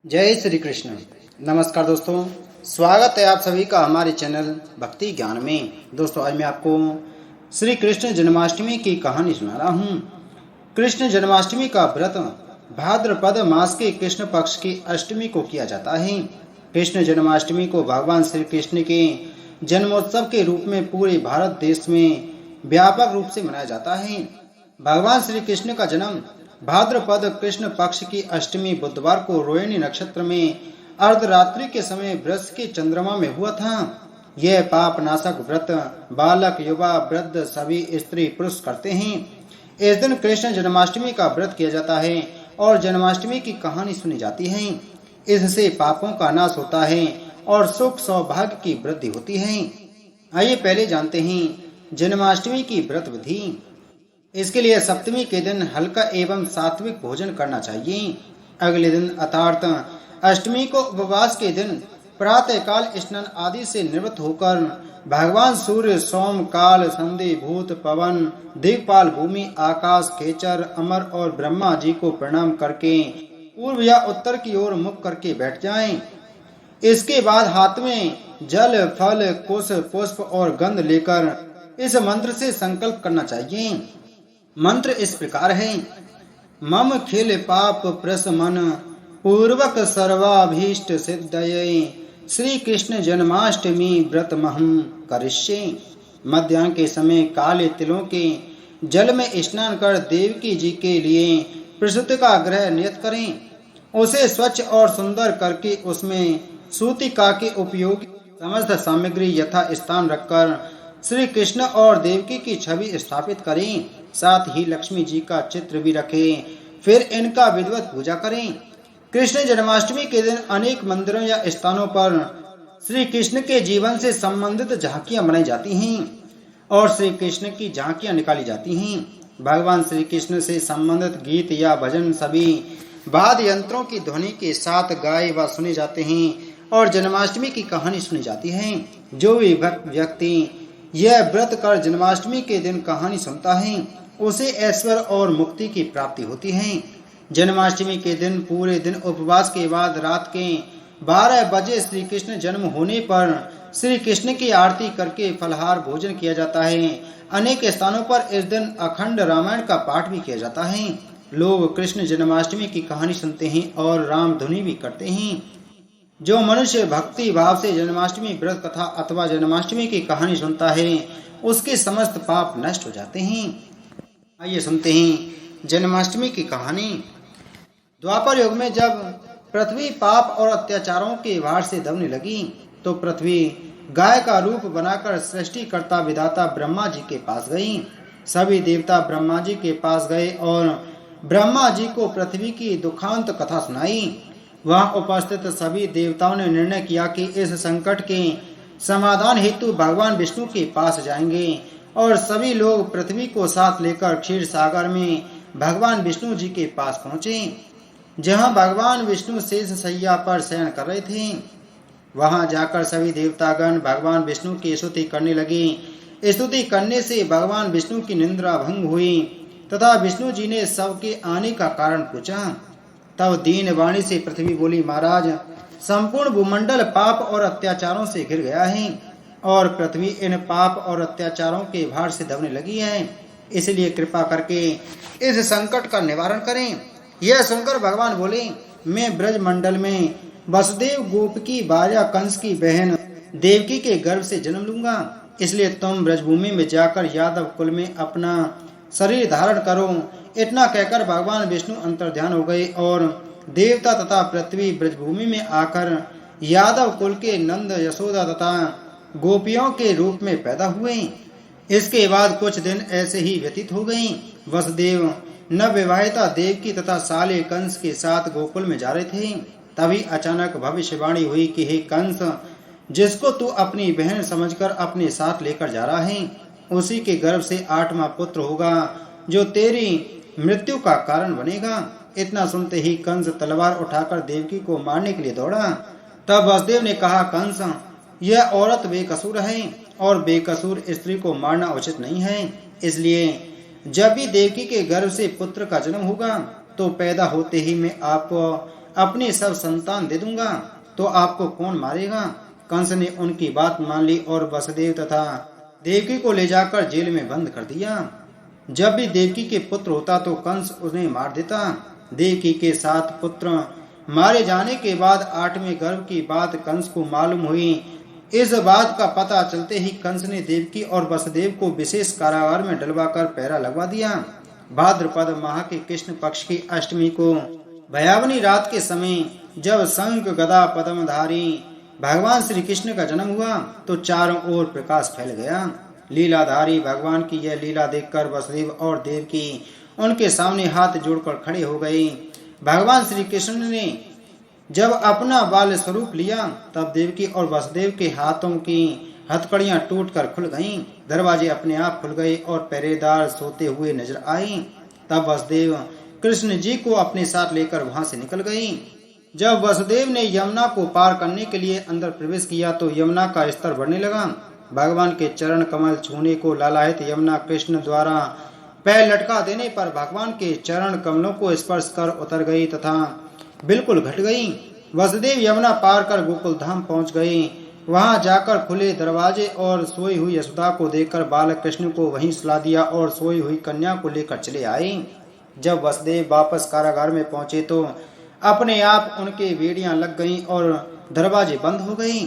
जय श्री कृष्ण। नमस्कार दोस्तों, स्वागत है आप सभी का हमारे चैनल भक्ति ज्ञान में। दोस्तों, आज मैं आपको श्री कृष्ण जन्माष्टमी की कहानी सुना रहा हूँ। कृष्ण जन्माष्टमी का व्रत भाद्रपद मास के कृष्ण पक्ष की अष्टमी को किया जाता है। कृष्ण जन्माष्टमी को भगवान श्री कृष्ण के जन्मोत्सव के रूप में पूरे भारत देश में व्यापक रूप से मनाया जाता है। भगवान श्री कृष्ण का जन्म भाद्रपद कृष्ण पक्ष की अष्टमी बुधवार को रोहिणी नक्षत्र में अर्धरात्रि के समय वृष के चंद्रमा में हुआ था। यह पाप नाशक व्रत बालक, युवा, वृद्ध सभी स्त्री पुरुष करते हैं। इस दिन कृष्ण जन्माष्टमी का व्रत किया जाता है और जन्माष्टमी की कहानी सुनी जाती है। इससे पापों का नाश होता है और सुख सौभाग्य की वृद्धि होती है। आइए पहले जानते हैं जन्माष्टमी की व्रत विधि। इसके लिए सप्तमी के दिन हल्का एवं सात्विक भोजन करना चाहिए। अगले दिन अर्थात अष्टमी को उपवास के दिन प्रातः काल स्नान आदि से निवृत्त होकर भगवान सूर्य, सोम, काल, संधि, भूत, पवन, दिक्पाल, भूमि, आकाश, खेचर, अमर और ब्रह्मा जी को प्रणाम करके पूर्व या उत्तर की ओर मुख करके बैठ जाएं। इसके बाद हाथ में जल, फल, कुश, पुष्प और गंध लेकर इस मंत्र से संकल्प करना चाहिए। मंत्र इस प्रकार है। मम खिल पाप प्रशमन पूर्वक सर्वाभीष्ट सिद्धये श्री कृष्ण जन्माष्टमी व्रत महम करिष्ये। मध्याह्न के समय काले तिलों के जल में स्नान कर देवकी जी के लिए प्रसूति का ग्रह नियत करें। उसे स्वच्छ और सुंदर करके उसमें सूतिका के उपयोग समस्त सामग्री यथा स्थान रखकर श्री कृष्ण और देवकी की छवि स्थापित करें। साथ ही लक्ष्मी जी का चित्र भी रखें। फिर इनका विधिवत पूजा करें। कृष्ण जन्माष्टमी के दिन अनेक मंदिरों या स्थानों पर श्री कृष्ण के जीवन से संबंधित झांकियां बनाई जाती हैं और श्री कृष्ण की झांकियां निकाली जाती हैं। भगवान श्री कृष्ण से संबंधित गीत या भजन सभी वाद्य यंत्रों की ध्वनि के साथ गाए व सुने जाते हैं और जन्माष्टमी की कहानी सुनी जाती है। जो भी व्यक्ति यह व्रत कर जन्माष्टमी के दिन कहानी सुनता है उसे ऐश्वर्य और मुक्ति की प्राप्ति होती है। जन्माष्टमी के दिन पूरे दिन उपवास के बाद रात के 12 बजे श्री कृष्ण जन्म होने पर श्री कृष्ण की आरती करके फलाहार भोजन किया जाता है। अनेक स्थानों पर इस दिन अखंड रामायण का पाठ भी किया जाता है। लोग कृष्ण जन्माष्टमी की कहानी सुनते हैं और राम धुनि भी करते हैं। जो मनुष्य भक्ति भाव से जन्माष्टमी व्रत कथा अथवा जन्माष्टमी की कहानी सुनता है उसके समस्त पाप नष्ट हो जाते हैं। आइए सुनते हैं जन्माष्टमी की कहानी। द्वापर युग में जब पृथ्वी पाप और अत्याचारों के भार से दबने लगी तो पृथ्वी गाय का रूप बनाकर सृष्टिकर्ता विधाता ब्रह्मा जी के पास गई। सभी देवता ब्रह्मा जी के पास गए और ब्रह्मा जी को पृथ्वी की दुखांत कथा सुनाई। वहां उपस्थित सभी देवताओं ने निर्णय किया कि इस संकट के समाधान हेतु भगवान विष्णु के पास जाएंगे और सभी लोग पृथ्वी को साथ लेकर क्षीर सागर में भगवान विष्णु जी के पास पहुंचे, जहां भगवान विष्णु शेष शैया पर शयन कर रहे थे। वहां जाकर सभी देवतागण भगवान विष्णु की स्तुति करने लगे। स्तुति करने से भगवान विष्णु की निंद्रा भंग हुई तथा विष्णु जी ने सबके आने का कारण पूछा। तब दीन वाणी से पृथ्वी बोली, महाराज, संपूर्ण भूमंडल पाप और अत्याचारों से घिर गया है और पृथ्वी इन पाप और अत्याचारों के भार से दबने लगी है। इसलिए कृपा करके इस संकट का निवारण करें। यह सुनकर भगवान बोले, मैं ब्रज मंडल में वसुदेव गोप की भार्या कंस की बहन देवकी के गर्भ से जन्म लूंगा। इसलिए तुम ब्रजभूमि में जाकर यादव कुल में अपना शरीर धारण करो। इतना कहकर भगवान विष्णु अंतर्ध्यान हो गए और देवता तथा पृथ्वी ब्रजभूमि में आकर यादव कुल के नंद, यशोदा तथा गोपियों के रूप में पैदा हुए। इसके बाद कुछ दिन ऐसे ही व्यतीत हो गए। वसुदेव नवविवाहिता देवकी तथा साले कंस के साथ गोकुल में जा रहे थे। तभी अचानक भविष्यवाणी हुई कि हे कंस, जिसको तू अपनी बहन समझकर अपने साथ लेकर जा रहा है उसी के गर्भ से 8वां पुत्र होगा जो तेरी मृत्यु का कारण बनेगा। इतना सुनते ही कंस तलवार उठाकर देवकी को मारने के लिए दौड़ा। तब वसुदेव ने कहा, कंस, यह औरत बेकसूर है और बेकसूर स्त्री को मारना उचित नहीं है। इसलिए जब भी देवकी के गर्भ से पुत्र का जन्म होगा तो पैदा होते ही मैं आपको अपने सब संतान दे दूंगा तो आपको कौन मारेगा। कंस ने उनकी बात मान ली और वसुदेव तथा देवकी को ले जाकर जेल में बंद कर दिया। जब भी देवकी के पुत्र होता तो कंस उन्हें मार देता। देवकी के 7 पुत्र मारे जाने के बाद 8वें गर्भ की बात कंस को मालूम हुई। इस बात का पता चलते ही कंस ने देवकी और वसुदेव को विशेष कारागार में डलवाकर पहरा लगवा दिया। भाद्रपद माह के कृष्ण पक्ष की अष्टमी को भयावनी रात के समय जब शंख गदा पद्मधारी भगवान श्री कृष्ण का जन्म हुआ तो चारों ओर प्रकाश फैल गया। लीलाधारी भगवान की यह लीला देखकर वसुदेव और देवकी उनके सामने हाथ जोड़कर खड़े हो गए। भगवान श्री कृष्ण ने जब अपना बाल स्वरूप लिया तब देवकी और वसुदेव के हाथों की हथकड़ियां टूटकर खुल गईं। दरवाजे अपने आप खुल गए और पहरेदार सोते हुए नजर आए। तब वसुदेव कृष्ण जी को अपने साथ लेकर वहां से निकल गए। जब वसुदेव ने यमुना को पार करने के लिए अंदर प्रवेश किया तो यमुना का स्तर बढ़ने लगा। भगवान के चरण कमल छूने को लालायित यमुना कृष्ण द्वारा पैर लटका देने पर भगवान के चरण कमलों को स्पर्श कर उतर गई तथा बिल्कुल घट गई। वसुदेव यमुना पार कर गोकुल धाम पहुंच गए। वहां जाकर खुले दरवाजे और सोई हुई यशोदा को देखकर बालक कृष्ण को वहीं सुला दिया और सोई हुई कन्या को लेकर चले आए। जब वसुदेव वापस कारागार में पहुंचे तो अपने आप उनके बेड़ियां लग गईं और दरवाजे बंद हो गए।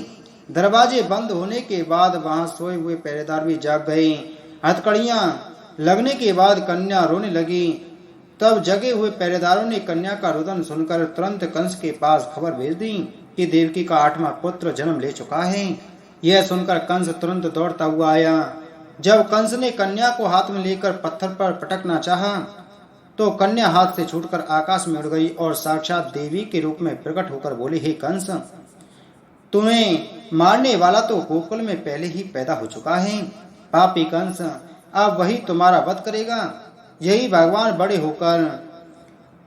दरवाजे बंद होने के बाद वहां सोए हुए पहरेदार भी जाग गए। हथकड़ियां लगने के बाद कन्या रोने लगी। तब जगे हुए पहरेदारों ने कन्या का रुदन सुनकर तुरंत कंस के पास खबर भेज दी कि देवकी का 8वां पुत्र जन्म ले चुका है। यह सुनकर कंस तुरंत दौड़ता हुआ आया। जब कंस ने कन्या को हाथ में लेकर पत्थर पर पटकना चाहा तो कन्या हाथ से छूटकर आकाश में उड़ गई और साक्षात देवी के रूप में प्रकट होकर बोली, हे कंस, तुम्हें मारने वाला तो गोकुल में पहले ही पैदा हो चुका है। पापी कंस, अब वही तुम्हारा वध करेगा। यही भगवान बड़े होकर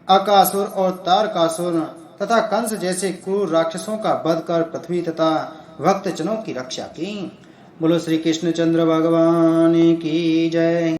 अकासुर और तारकासुर तथा कंस जैसे क्रूर राक्षसों का वध कर पृथ्वी तथा भक्तजनों की रक्षा की। बोलो श्री कृष्णचंद्र भगवान की जय।